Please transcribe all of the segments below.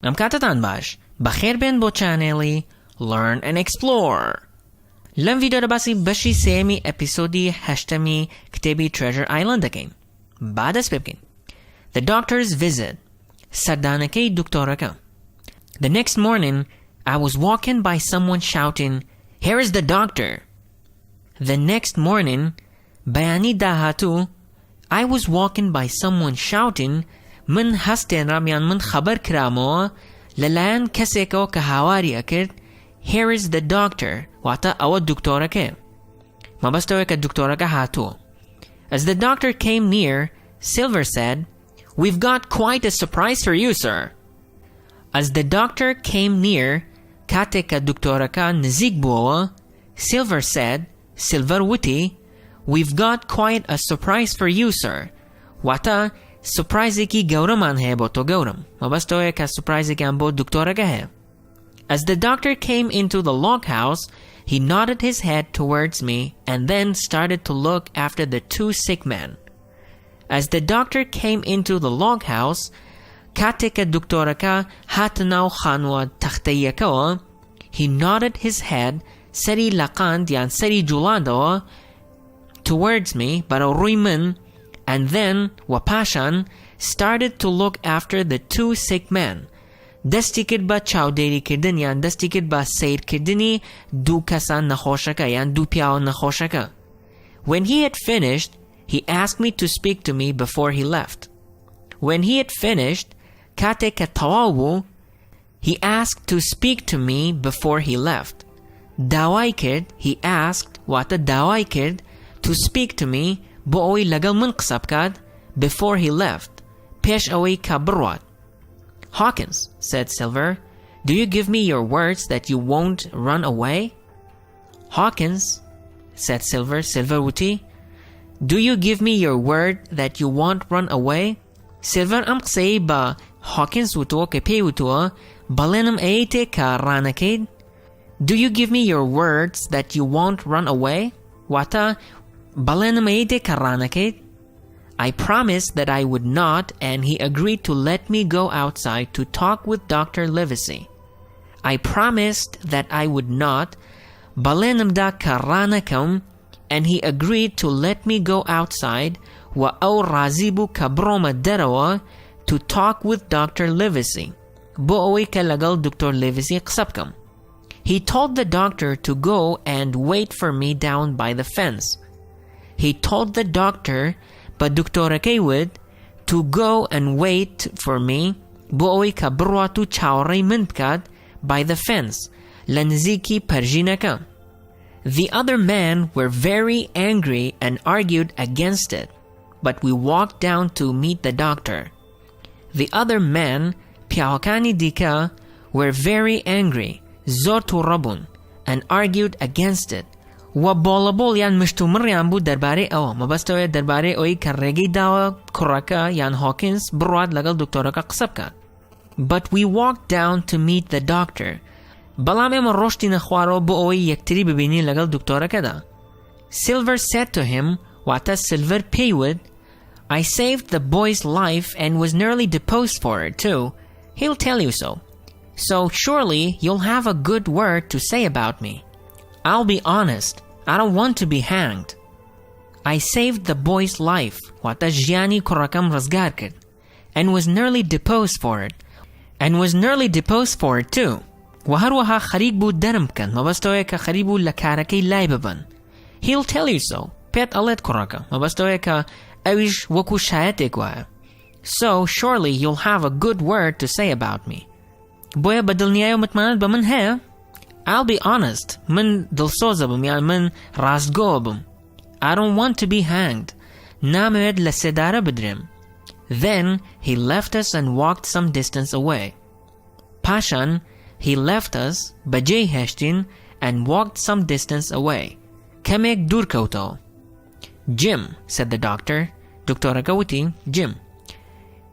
ئەم کاتتان باش بەخێر بێن بۆ چانێڵی Learn&Explore. لەم ڤیدیۆدا باسی بەشی سێمی ئەپیسۆدی هەشتەمی کتێبی Treasure Island دەکەین. با دەست پێ بکەین. The doctor's visit. سەردانەکەی دکتۆرەکە. The next morning, I was walking by someone shouting, "Here is the doctor." The next morning, بەیانی داهاتوو, I was walking by someone shouting, من هەستێنرام یان من خەبەر کرامەوە لەلایەن کەسێکەوە کە هاواری ئەکرد Here is the doctor. واتە ئەوە دکتۆرەکەیە. مەبەستەوەی کە دکتۆرەکە هاتووە. As the doctor came near, Silver said, "We've got quite a surprise for you, sir." As the doctor came near, کاتێک کە دکتۆرەکە نزیک بووەوە, Silver said, Silver وتی, "We've got quite a surprise for you, sir." واتە سورپرایزێکی گەورەمان هەیە بۆ تۆ گەورم. مەبەستەوەیە کە سورپرایزێکیان بۆ دکتۆرەکە هەیە. As the doctor came into the log house, he nodded his head towards me and then started to look after the two sick men. As the doctor came into the log house, کاتێک کە دکتۆرەکە هاتە ناو خانووە تەختەیەکەوە, he nodded his head, سەری لەقاند یان سەری جوڵاندەوە, towards me, بەرەو ڕووی من, and then, وپاشان, started to look after the two sick men. دەستی کرد بە چاودێریکردن یان دەستی کرد بە سیرکردنی دوو کەسان نەخۆشەکە یان دوو پیاوە نەخۆشەکە. When he had finished, he asked me to speak to me before he left. When he had finished, کاتێک کە تەواو بوو, he asked to speak to me before he left. داوای کرد, he asked, واتە داوای کرد, to speak to me, بۆ ئەوەی لەگەڵ من قسە بکات, before he left, پێش ئەوەی کە بڕوات. Hawkins, said Silver, do you give me your words that you won't run away? Hawkins, said Silver, Silver wuti, do you give me your word that you won't run away? Silver am qsei ba Hawkins wutuwa ke pei wutuwa, balenam eite ka ranakid? Do you give me your words that you won't run away? Wata, balenam eite ka ranakid? I promised that I would not, and he agreed to let me go outside to talk with Dr. Livesey. I promised that I would not, balenam da karanakam, and he agreed to let me go outside, wa au razibu kabroma derawa, to talk with Dr. Livesey. Bo owi ka lagal Dr. Livesey qsabkam. He told the doctor to go and wait for me down by the fence. He told the doctor but دکتۆرەکەی would, to go and wait for me, بۆ ئەوەی کە بڕوات و چاوەڕێی من بکات, by the fence, لە نزیکی پەرژینەکە. The other men were very angry and argued against it, but we walked down to meet the doctor. The other men, پیاوەکانی دیکە, were very angry, زۆر تووڕەبوون, and argued against it, و بۆڵەبۆڵ یان مشتومڕیان بوو دەربارەی ئەوە. مەبەستەوەیە دەربارەی ئەوەی کە ڕێگەی داوە کوڕەکە یان هۆکینز بڕوات لەگەڵ دکتۆرەکە قسە بکات. But we walked down to meet the doctor. بەڵام ئێمە ڕۆشتینە خوارەوە بۆ ئەوەی یەکتری ببینین لەگەڵ دکتۆرەکەدا. Silver said to him, واتە Silver peiwit, I saved the boy's life and was nearly deposed for it too. He'll tell you so. So surely you'll have a good word to say about me. I'll be honest, I don't want to be hanged. I saved the boy's life, واتە ژیانی کوڕەکەم ڕزگار کرد, and was nearly deposed for it too. و هەروەها خەریک بوو دەرم بکەن, مەبەستەوەیە کە خەریک بوو لە کارەکەی لای ببن. He'll tell you so. پێت ئەڵێت کوڕەکە, مەبەستەوەیە کە ئەویش وەکو شایەتێک وایە. So surely you'll have a good word to say about me. بۆیە بە دڵنیایی و متمانەت بە من هەیە? I'll be honest, من دڵسۆزە بم یان من ڕاستگۆ بم. I don't want to be hanged. نامەوێت لە سێدارە بدرێم. Then he left us and walked some distance away. پاشان he left us, بەجێی هێشتین, and walked some distance away. کەمێک دوور کەوتەوە. Jim, said the doctor. دکتۆرەکە وتی, Jim,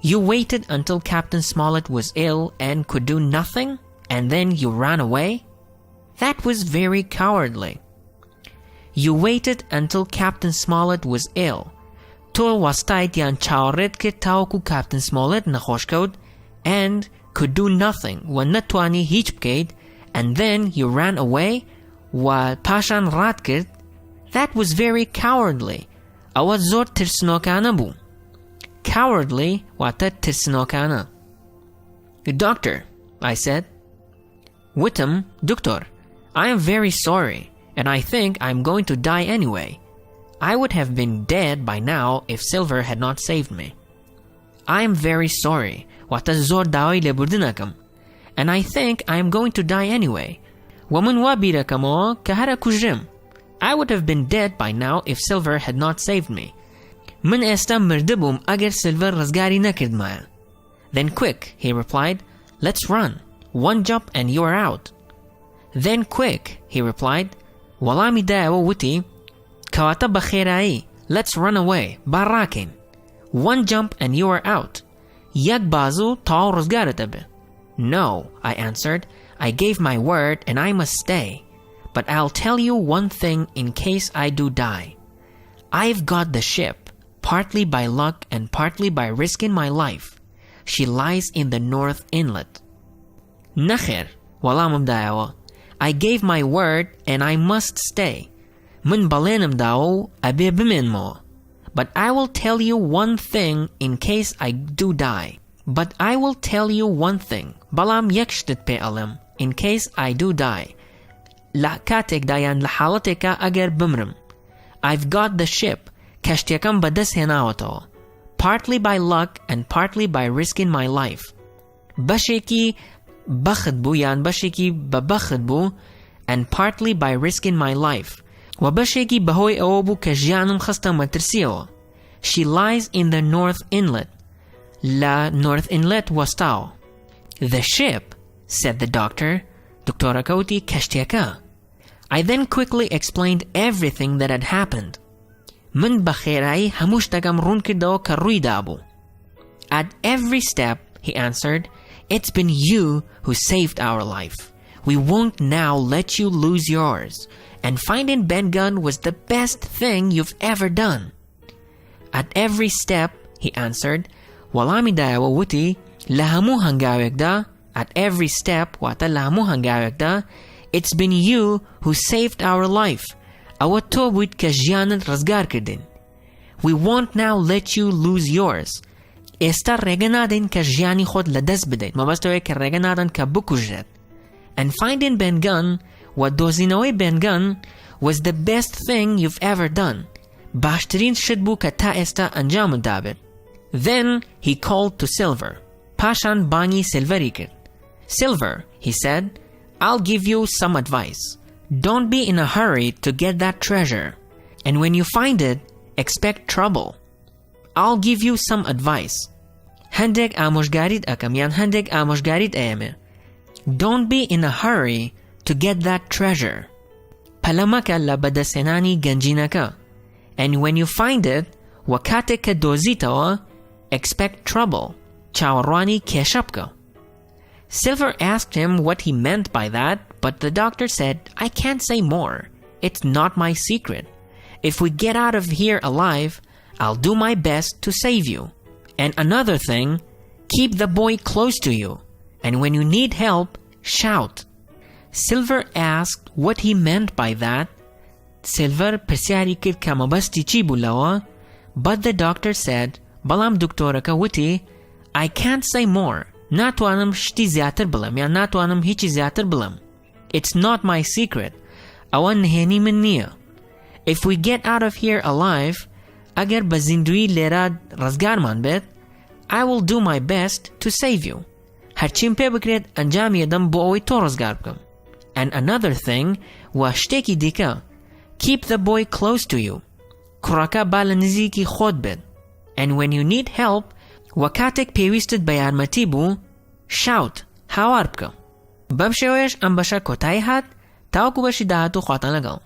you waited until Captain Smollett was ill and could do nothing, and then you ran away? That was very cowardly. You waited until Captain Smollett was ill. تۆ وەستایت یان چاوەڕێت کرد تاوەکو Captain Smollett نەخۆش کەوت, and could do nothing و نتوانی هیچ بکەیت and then you ran away و پاشان ڕات کرد that was very cowardly ئەوە زۆر ترسنۆکانە بوو cowardly واتە ترسنۆکانە Doctor, I said. وتم دكتور I am very sorry and I think I'm going to die anyway. I would have been dead by now if Silver had not saved me. I am very sorry واتە زۆر داوای لێبوردنەکەم and I think I am going to die anyway. ومن وا بیرەکەمەوە کە هەرە کوژرم I would have been dead by now if Silver had not saved me. من ئێستا مردبووم ئەگەر سیلڤەر ڕزگاری نەکردمایە. Then quick, he replied, let's run. One jump and you are out. Then quick, he replied, وەڵامی دایەوە وتی کەواتە بەخێرایی let's run away باڕاکەین. One jump and you are out. یەک بازوو تەواو ڕزگارت ئەبێ. No, I answered, I gave my word and I must stay. But I'll tell you one thing in case I do die. I've got the ship, partly by luck and partly by risking my life. She lies in the North Inlet. نەخێر وەڵامم دایەوە I gave my word and I must stay. من بەڵێنم داوە و ئەبێ بمێنمەوە. But I will tell you one thing in case I do die. But I will tell you one thing. بەڵام یەک شتت پێ ئەڵێم in case I do die. لە کاتێکدا یان لە حاڵەتێکە ئەگەر بمرم. I've got the ship. کەشتیەکەم بەدەست هێناوەتەوە. Partly by luck and partly by risking my life. بەشێکی بەخت بوو یان بەشێکی بەبەخت بوو and partly by risking my life. و بەشێکی بەهۆی ئەوە بوو کە ژیانم خستە مەترسیەوە. She lies in the North Inlet. لە North Inlet وەستاوە. The ship, said the doctor. دکتۆرەکە وتی کەشتیەکە. I then quickly explained everything that had happened. من بەخێرایی هەموو شتەکەم ڕوون کردەوە کە ڕوویدا بوو. At every step, he answered, it's been you who saved our life. We won't now let you lose yours. And finding Ben Gunn was the best thing you've ever done. At every step, he answered, وەڵامی دایەوە وتی لە هەموو هەنگاوێکدا at every step واتە لە هەموو هەنگاوێکدا it's been you who saved our life. ئەوە تۆ بوویت کە ژیانت ڕزگار کردین. We won't now let you lose yours. ئێستا ڕێگە نادەین کە ژیانی خۆت لەدەست بدەیت. مەبەستەوەیە کە ڕێگە نادەن کە بکوژێت. And finding Ben Gunn و دۆزینەوەی Ben Gunn was the best thing you've ever done. باشترین شت بوو کە تا ئێستا ئەنجامت دابێت. Then he called to Silver. پاشان بانگی سیلڤەری کرد. Silver, he said, I'll give you some advice. Don't be in a hurry to get that treasure. And when you find it, expect trouble. I'll give you some advice. هەندێک ئامۆژگاریت ئەکەم یان هەندێک ئامۆژگاریت ئەیەمێ. Don't be in a hurry to get that treasure. پەلەمەکە لە بەدەستهێنانی گەنجینەکە. And when you find it, وە کاتێک کە دۆزیتەوە, expect trouble. چاوەڕوانی کێشە بکە. Silver asked him what he meant by that, but the doctor said, I can't say more. It's not my secret. If we get out of here alive, I'll do my best to save you. And another thing, keep the boy close to you. And when you need help, shout. Silver asked what he meant by that. Silver پرسیاری کرد کە مەبەستی چی بوو لەوە, but the doctor said, بەڵام دکتۆرەکە وتی, I can't say more. ناتوانم شتی زیاتر بڵێم یان ناتوانم هیچی زیاتر بڵێم. It's not my secret. ئەوە نهێنی من نییە. If we get out of here alive, ئەگەر بە زیندوی لێرە ڕزگارمان بێت, I will do my best to save you. هەرچیم پێ بکرێت ئەنجامی ئەدەم بۆ ئەوەی تۆ ڕزگار بکەم. And another thing, و شتێکی دیکە, keep the boy close to you. کوڕەکە با لە نزیکی خۆت بێت. And when you need help, و کاتێک پێویستت بە یارمەتی بوو, shout, هاوار بکە. بەم شێوەیەش ئەم بەشە کۆتایی هات, تاوەکو بەشی داهاتوو خواتان لەگەڵ.